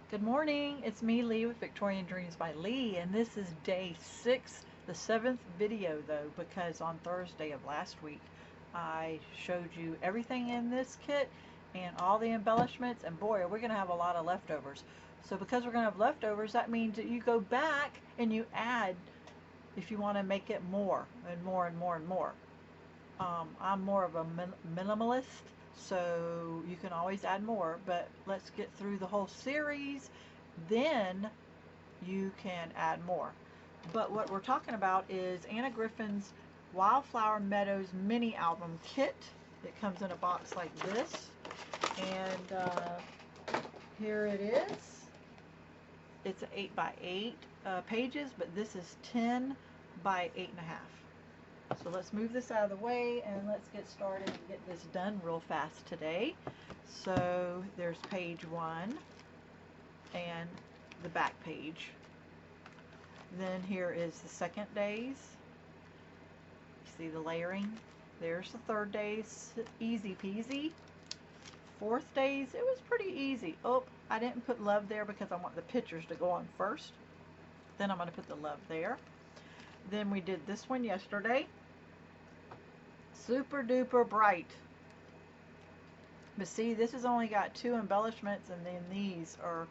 Good morning, it's me, Leigh, with Victorian Dreams by Leigh, and this is day 6, the 7th video though, because on Thursday of last week I showed you everything in this kit and all the embellishments, and boy, are we going to have a lot of leftovers. So because we're going to have leftovers, that means that you go back and you add if you want to make it more and more and more and more. I'm more of a minimalist, so you can always add more, but let's get through the whole series, then you can add more. But what we're talking about is Anna Griffin's Wildflower Meadows mini album kit. It comes in a box like this, and here it is. It's 8 by 8 pages, but this is 10 by 8.5. So let's move this out of the way and let's get started and get this done real fast today. So there's page 1 and the back page. Then here is the second days. You see the layering. There's the third days, easy peasy. Fourth days, it was pretty easy. Oh, I didn't put love there because I want the pictures to go on first. Then I'm going to put the love there. Then we did this one yesterday. Super duper bright. But see, this has only got 2 embellishments, and then these are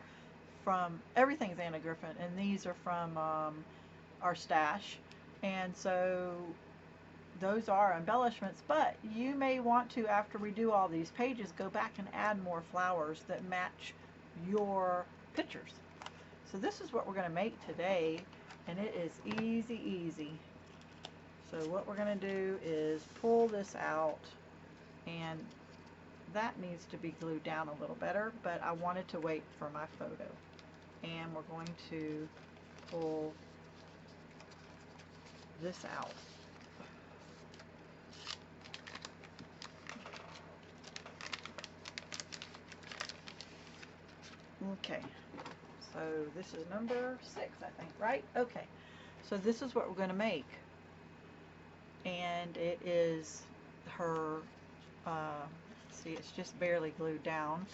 from, everything's Anna Griffin, and these are from our stash. And so those are embellishments, but you may want to, after we do all these pages, go back and add more flowers that match your pictures. So this is what we're going to make today, and it is easy. So what we're going to do is pull this out, and that needs to be glued down a little better, but I wanted to wait for my photo. And we're going to pull this out. Okay, so this is number 6, I think, right? Okay, so this is what we're going to make. And it is her, see, it's just barely glued down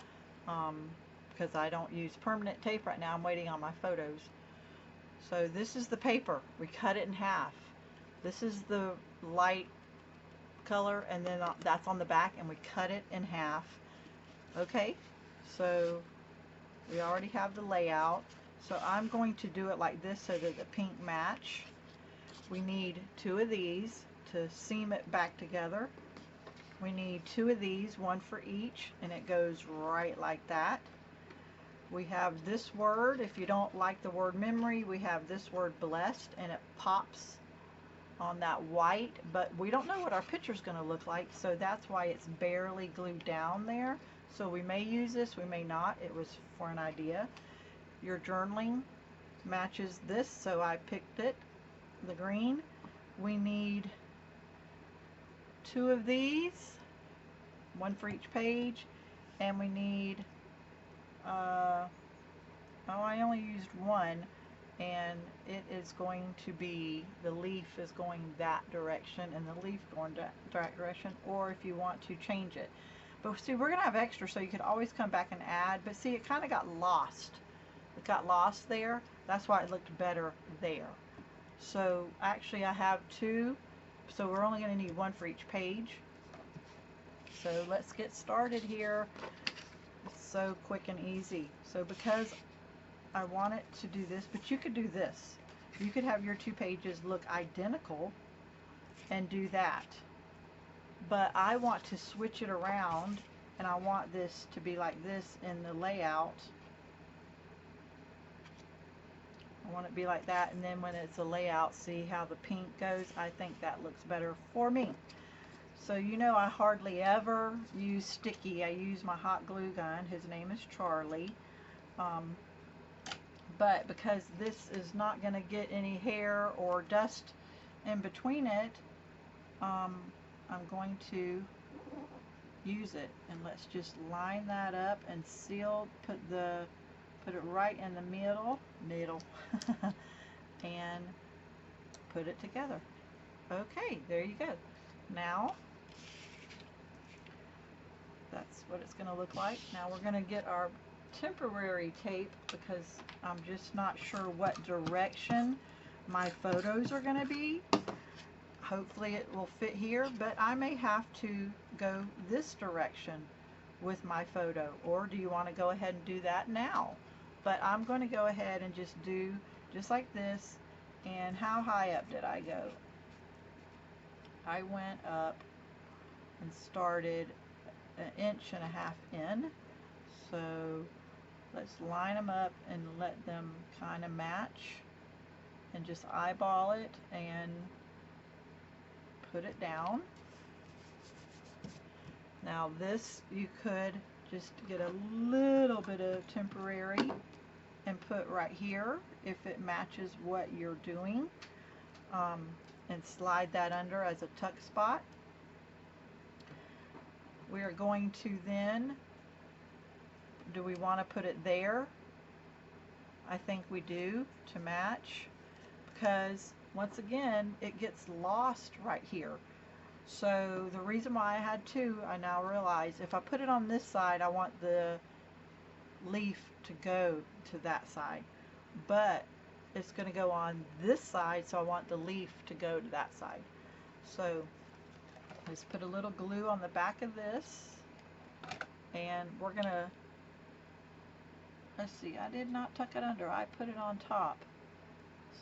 because I don't use permanent tape right now. I'm waiting on my photos. So this is the paper. We cut it in half. This is the light color, and then that's on the back, and we cut it in half. Okay, so we already have the layout. So I'm going to do it like this so that the pink match. We need 2 of these to seam it back together. We need 2 of these, 1 for each, and it goes right like that. We have this word. If you don't like the word memory, we have this word blessed, and it pops on that white, but we don't know what our picture's going to look like, so that's why it's barely glued down there. So we may use this, we may not. It was for an idea. Your journaling matches this, so I picked it, the green. We need 2 of these, 1 for each page, and we need oh, I only used 1, and it is going to be, the leaf is going that direction and the leaf going that direction, or if you want to change it. But see, we're gonna have extra, so you could always come back and add, but see, it kind of got lost. It got lost there. That's why it looked better there. So actually I have 2, so we're only going to need 1 for each page. So let's get started here. It's so quick and easy. So because I want it to do this, but you could do this. You could have your 2 pages look identical and do that. But I want to switch it around, and I want this to be like this in the layout. I want it to be like that, and then when it's a layout, see how the pink goes? I think that looks better for me. So you know I hardly ever use sticky. I use my hot glue gun. His name is Charlie. But because this is not going to get any hair or dust in between it, I'm going to use it. And let's just line that up and seal, put it right in the middle, and put it together. Okay, there you go. Now, that's what it's going to look like. Now we're going to get our temporary tape because I'm just not sure what direction my photos are going to be. Hopefully it will fit here, but I may have to go this direction with my photo. Or do you want to go ahead and do that now? But I'm going to go ahead and just do just like this. And how high up did I go? I went up and started 1.5 inches in. So let's line them up and let them kind of match, and just eyeball it and put it down. Now this, you could just get a little bit of temporary and put right here if it matches what you're doing, and slide that under as a tuck spot. We are going to then, do we want to put it there? I think we do, to match, because once again it gets lost right here. So the reason why I had two, I now realize if I put it on this side, I want the leaf to go to that side, but it's going to go on this side, so I want the leaf to go to that side. So let's put a little glue on the back of this, and we're going to, let's see, I did not tuck it under, I put it on top,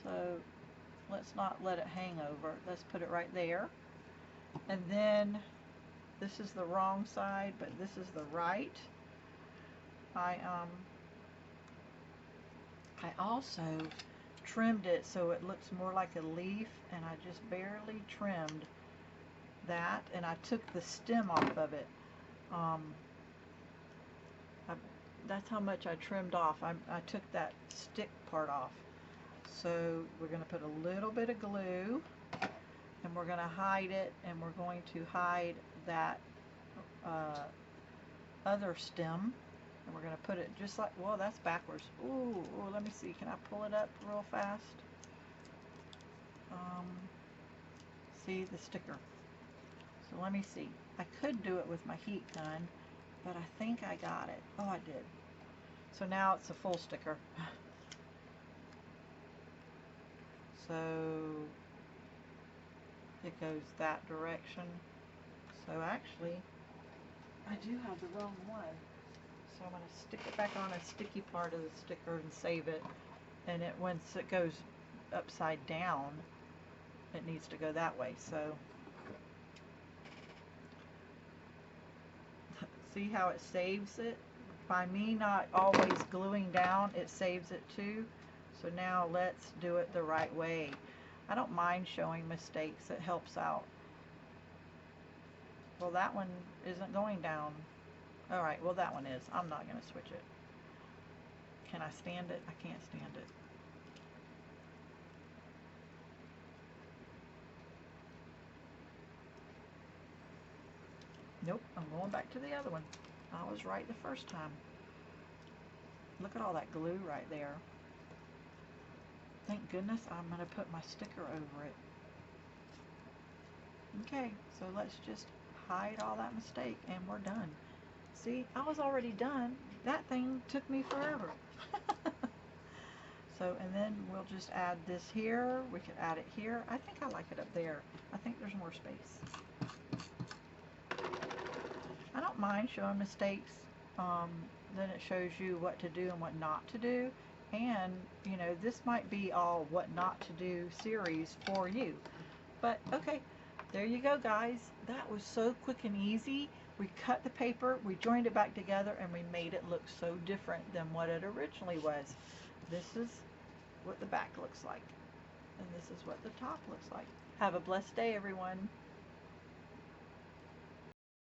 so let's not let it hang over. Let's put it right there. And then this is the wrong side, but this is the right. I also trimmed it so it looks more like a leaf, and I just barely trimmed that, and I took the stem off of it. That's how much I trimmed off. I took that stick part off. So we're going to put a little bit of glue, and we're going to hide it, and we're going to hide that other stem, and we're going to put it just like, well, that's backwards. Ooh, let me see, can I pull it up real fast? See the sticker. So let me see. I could do it with my heat gun, but I think I got it. Oh, I did. So now it's a full sticker. So it goes that direction. So actually, I do have the wrong one. So I'm going to stick it back on a sticky part of the sticker and save it. And it, once it goes upside down, it needs to go that way. So see how it saves it? By me not always gluing down, it saves it too. So now let's do it the right way. I don't mind showing mistakes, it helps out. Well, that one isn't going down. Alright, well that one is. I'm not going to switch it. Can I stand it? I can't stand it. Nope, I'm going back to the other one. I was right the first time. Look at all that glue right there. Thank goodness I'm going to put my sticker over it. Okay, so let's just hide all that mistake and we're done. See, I was already done. That thing took me forever. So, and then we'll just add this here. We could add it here. I think I like it up there. I think there's more space. I don't mind showing mistakes. Then it shows you what to do and what not to do. And, you know, this might be all what not to do series for you. But, okay, there you go, guys. That was so quick and easy. We cut the paper, we joined it back together, and we made it look so different than what it originally was. This is what the back looks like. And this is what the top looks like. Have a blessed day, everyone.